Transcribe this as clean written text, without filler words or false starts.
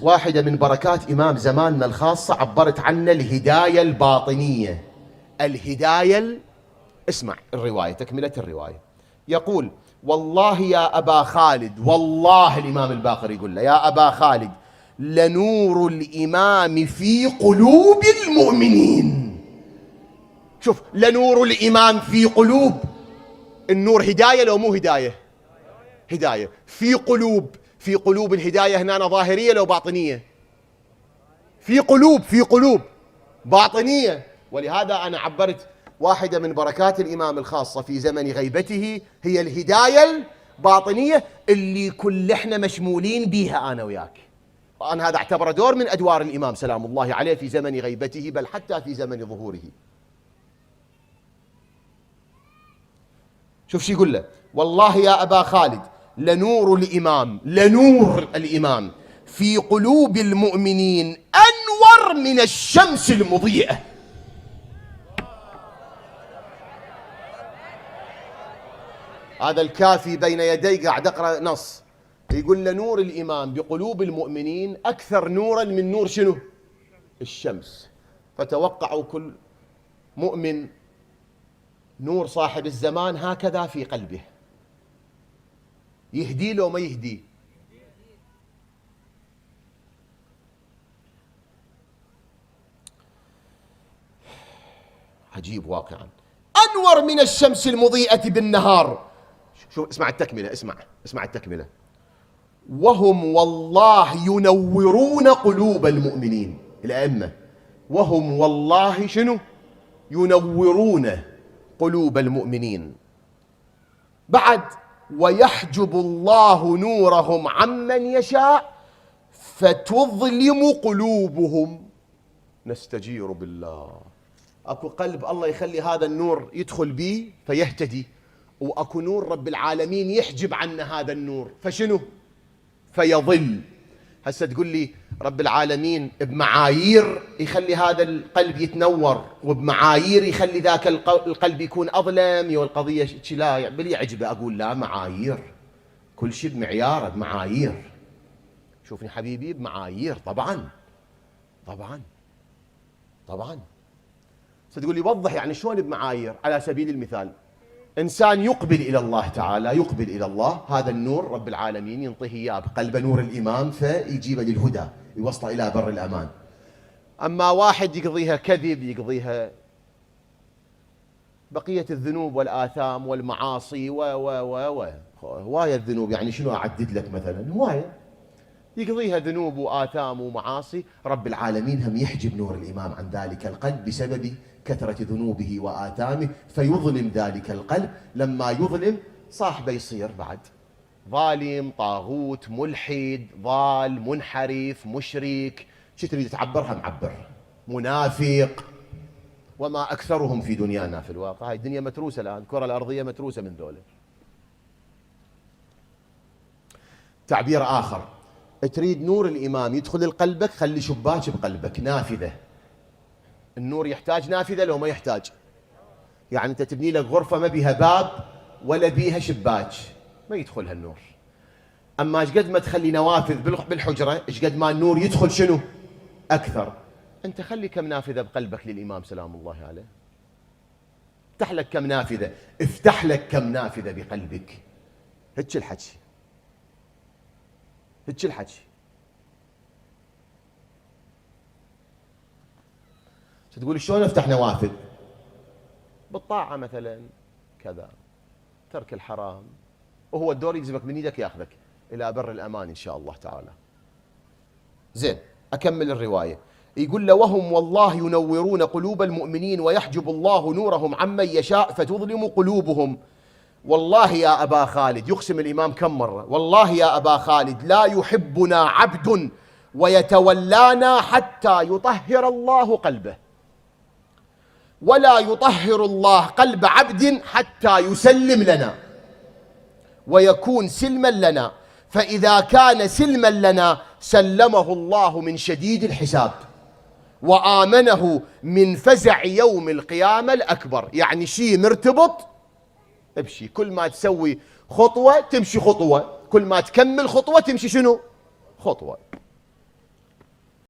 واحدة من بركات إمام زماننا الخاصة عبرت عنه الهداية الباطنية. اسمع الرواية، تكملة الرواية. يقول: والله يا أبا خالد، والله الإمام الباقر يقول له: يا أبا خالد، لنور الإمام في قلوب المؤمنين. شوف، لنور الإمام في قلوب، النور هداية لو مو هداية؟ هداية. في قلوب الهداية هنا ظاهرية لو باطنية؟ في قلوب باطنية. ولهذا أنا عبرت واحدة من بركات الإمام الخاصة في زمن غيبته هي الهداية الباطنية اللي كل احنا مشمولين بيها أنا وياك. وأنا هذا اعتبر دور من أدوار الإمام سلام الله عليه في زمن غيبته، بل حتى في زمن ظهوره. شوف شو يقول له: والله يا أبا خالد، لنور الإمام في قلوب المؤمنين أنور من الشمس المضيئة. هذا الكافي بين يدي قاعد أقرأ نص يقول لنور الإمام بقلوب المؤمنين أكثر نورا من نور شنو؟ الشمس. فتوقعوا كل مؤمن نور صاحب الزمان هكذا في قلبه، يهدي له ما يهدي. عجيب واقعا. أنور من الشمس المضيئة بالنهار. شوف، اسمع التكملة، اسمع التكملة. وهم والله ينورون قلوب المؤمنين، الأئمة، وهم والله شنو؟ ينورون قلوب المؤمنين. بعد: ويحجب الله نورهم عمن يشاء فتظلم قلوبهم. نستجير بالله. اكو قلب الله يخلي هذا النور يدخل به فيهتدي، واكو نور رب العالمين يحجب عنه هذا النور فشنو؟ فيضل. هسه تقول لي رب العالمين بمعايير يخلي هذا القلب يتنور، وبمعايير يخلي ذاك القلب يكون أظلم. والقضية لا بلي عجبه. أقول لا، معايير، كل شيء بمعياره، بمعايير. شوفني حبيبي، بمعايير طبعا. ستقول لي وضح، يعني شلون بمعايير؟ على سبيل المثال، إنسان يقبل إلى الله تعالى، يقبل إلى الله، هذا النور رب العالمين ينطيه إياه بقلب نور الإمام فيجيب للهدى، يوصل إلى بر الأمان. أما واحد يقضيها كذب، يقضيها بقية الذنوب والآثام والمعاصي هواية الذنوب، يعني شنو أعدد لك مثلا؟ هواية يقضيها ذنوب وآثام ومعاصي، رب العالمين هم يحجب نور الإمام عن ذلك القلب بسبب كثرة ذنوبه وآثامه، فيظلم ذلك القلب. لما يظلم صاحبه يصير بعد ظالم، طاغوت، ملحد، ضال، منحرف، مشرك، شو تريد تعبرها؟ معبر، منافق، وما أكثرهم في دنيانا في الواقع. هاي الدنيا متروسة الآن، الكرة الأرضية متروسة من ذولا. تعبير آخر: تريد نور الإمام يدخل لقلبك، خلي شباك بقلبك، نافذة. النور يحتاج نافذة لو ما يحتاج؟ يعني أنت تبني لك غرفة ما بيها باب ولا بيها شباك، ما يدخلها النور. أما ايش قد ما تخلي نوافذ بالحجرة، ايش قد ما النور يدخل شنو؟ أكثر. أنت خلي كم نافذة بقلبك للإمام سلام الله عليه. افتح لك كم نافذة، افتح لك كم نافذة بقلبك. هيك الحكي. تقول شلون افتح نوافذ؟ بالطاعة مثلا، كذا، ترك الحرام، وهو الدور يجذبك من يدك ياخذك الى بر الامان ان شاء الله تعالى. زين، اكمل الرواية. يقول له: وهم والله ينورون قلوب المؤمنين ويحجب الله نورهم عمن يشاء فتظلم قلوبهم. والله يا أبا خالد، يقسم الإمام كم مرة: والله يا أبا خالد، لا يحبنا عبد ويتولانا حتى يطهر الله قلبه، ولا يطهر الله قلب عبد حتى يسلم لنا ويكون سلما لنا، فإذا كان سلما لنا سلمه الله من شديد الحساب وآمنه من فزع يوم القيامة الأكبر. يعني شيء مرتبط بشيء، كل ما تسوي خطوة تمشي خطوة، كل ما تكمل خطوة تمشي شنو؟ خطوة.